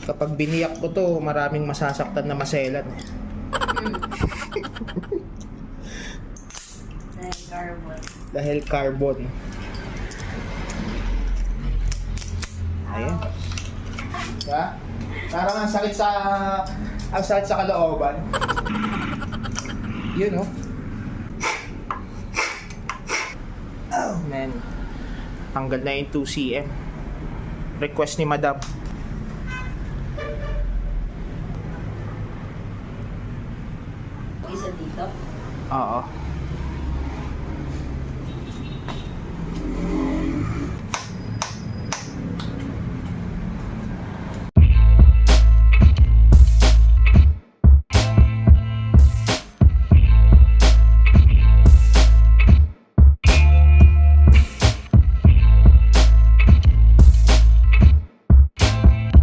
Kapag biniyak ko to, maraming masasaktan na maselan. Dahil carbon. Dahil carbon. Ayan. Diba? Parang ang sakit sa kalooban. Yun, oh. Oh, man. Tanggal na yung 2 cm. Request ni Madam. Isa dito. Oo.